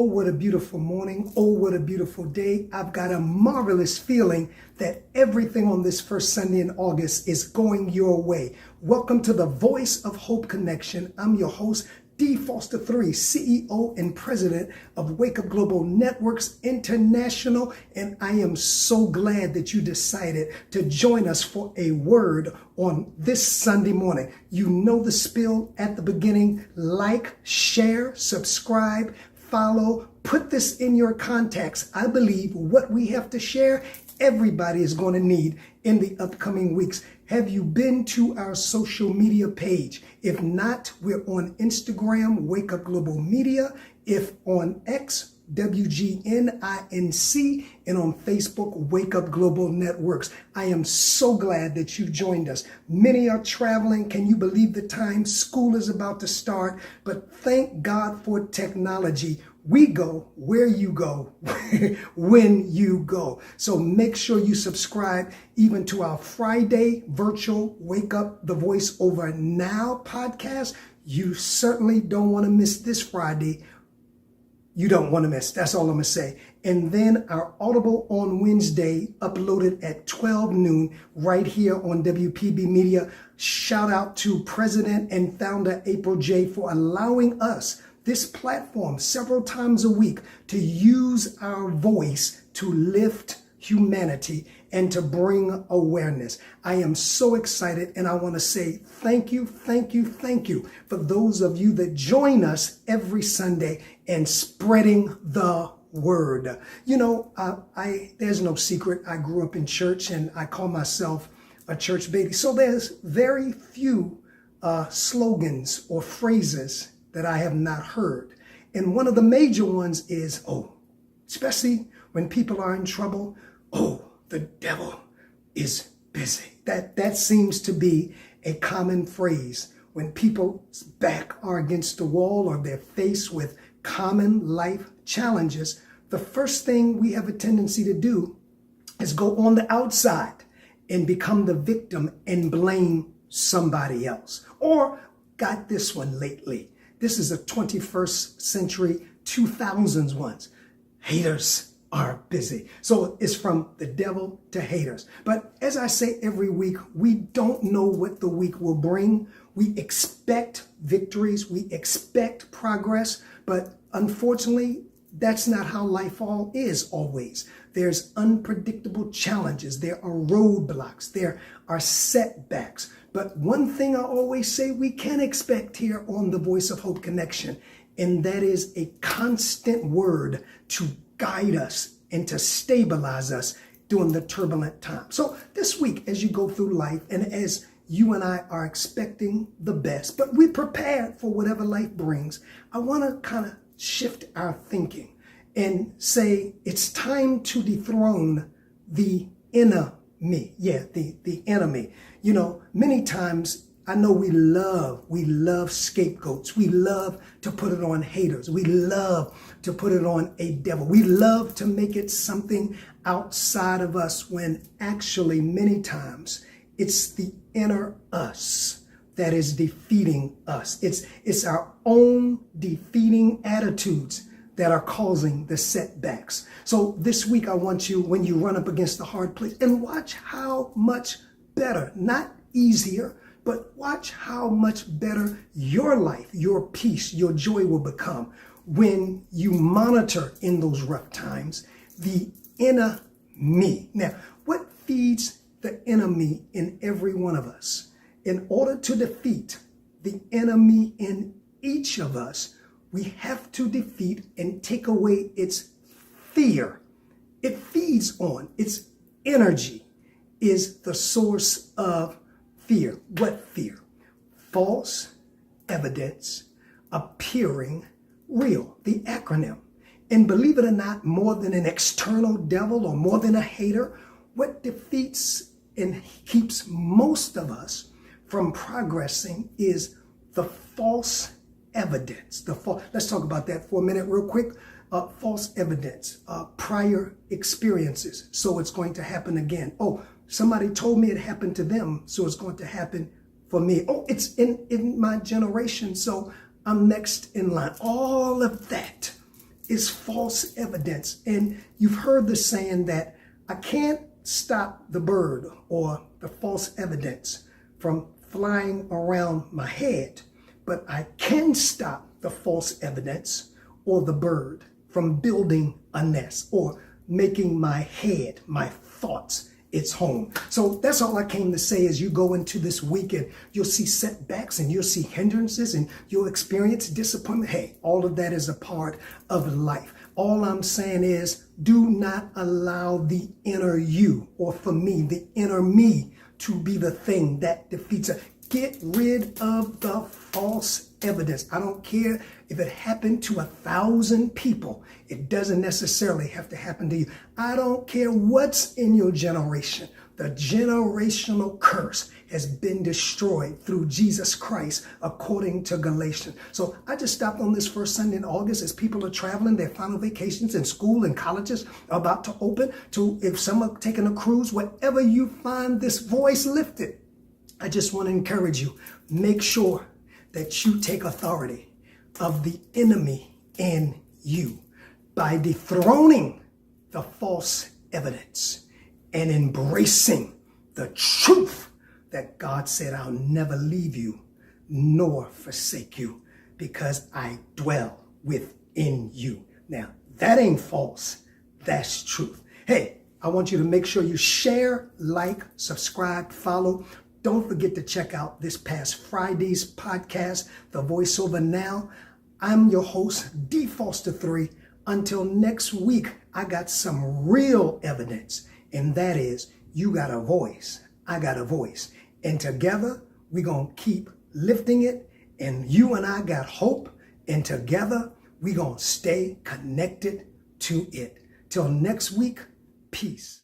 Oh, what a beautiful morning. Oh, what a beautiful day. I've got a marvelous feeling that everything on this first Sunday in August is going your way. Welcome to the Voice of Hope Connection. I'm your host, D. Foster III, CEO and President of Wake Up Global Networks International. And I am so glad that you decided to join us for a word on this Sunday morning. You know the spiel at the beginning. Like, share, subscribe, follow, put this in your contacts. I believe what we have to share, everybody is going to need in the upcoming weeks. Have you been to our social media page? If not, we're on Instagram, Wake Up Global Media. If on X, WGNINC, and on Facebook, Wake Up Global Networks. I am so glad that you joined us. Many are traveling. Can you believe the time? School is about to start, but thank God for technology. We go where you go, when you go. So make sure you subscribe even to our Friday virtual Wake Up the Voice Over Now podcast. You certainly don't want to miss this Friday. You don't want to miss. That's all I'm going to say. And then our Audible on Wednesday, uploaded at 12 noon right here on WPB Media. Shout out to President and Founder April J. for allowing us this platform several times a week to use our voice to lift humanity and to bring awareness. I am so excited, and I want to say thank you for those of you that join us every Sunday and spreading the word. You know, there's no secret. I grew up in church and I call myself a church baby. So there's very few slogans or phrases that I have not heard. And one of the major ones is, especially when people are in trouble, the devil is busy. That seems to be a common phrase when people's back are against the wall or they're faced with common life challenges. The first thing we have a tendency to do is go on the outside and become the victim and blame somebody else. Or got this one lately. This is a 21st century, 2000s ones. Haters are busy. So it's from the devil to haters. But as I say every week, we don't know what the week will bring. We expect victories. We expect progress. But unfortunately, that's not how life all is always. There's unpredictable challenges. There are roadblocks. There are setbacks. But one thing I always say we can expect here on the Voice of Hope Connection, and that is a constant word to guide us and to stabilize us during the turbulent time. So this week, as you go through life and as you and I are expecting the best, but we're prepared for whatever life brings, I want to kind of shift our thinking and say it's time to dethrone the enemy. Yeah, the enemy. You know, many times I know we love scapegoats. We love to put it on haters. We love to put it on a devil. We love to make it something outside of us when actually many times it's the inner us that is defeating us. It's our own defeating attitudes that are causing the setbacks. So this week I want you, when you run up against the hard place, and watch how much better, not easier, but watch how much better your life, your peace, your joy will become when you monitor in those rough times the inner me. Now, what feeds the enemy in every one of us? In order to defeat the enemy in each of us, we have to defeat and take away its fear. It feeds on its energy, is the source of fear. What fear? False evidence appearing real, the acronym. And believe it or not, more than an external devil or more than a hater, what defeats and keeps most of us from progressing is the false evidence. Let's talk about that for a minute real quick. False evidence, prior experiences. So it's going to happen again. Somebody told me it happened to them, so it's going to happen for me. It's in my generation, so I'm next in line. All of that is false evidence. And you've heard the saying that I can't stop the bird or the false evidence from flying around my head, but I can stop the false evidence or the bird from building a nest or making my head, my thoughts, its home. So that's all I came to say. As you go into this weekend, you'll see setbacks and you'll see hindrances and you'll experience disappointment. Hey, all of that is a part of life. All I'm saying is do not allow the inner you, or for me, the inner me, to be the thing that defeats it. Get rid of the false evidence. I don't care if it happened to 1,000 people. It doesn't necessarily have to happen to you. I don't care what's in your generation. The generational curse has been destroyed through Jesus Christ, according to Galatians. So I just stopped on this first Sunday in August as people are traveling their final vacations and school and colleges are about to open, to if some are taking a cruise, wherever you find this voice lifted, I just want to encourage you, make sure that you take authority of the enemy in you by dethroning the false evidence and embracing the truth that God said, I'll never leave you nor forsake you because I dwell within you. Now, that ain't false. That's truth. Hey, I want you to make sure you share, like, subscribe, follow. Don't forget to check out this past Friday's podcast, The Voiceover Now. I'm your host, D. Foster 3. Until next week, I got some real evidence, and that is you got a voice, I got a voice. And together, we're going to keep lifting it, and you and I got hope, and together, we're going to stay connected to it. Till next week, peace.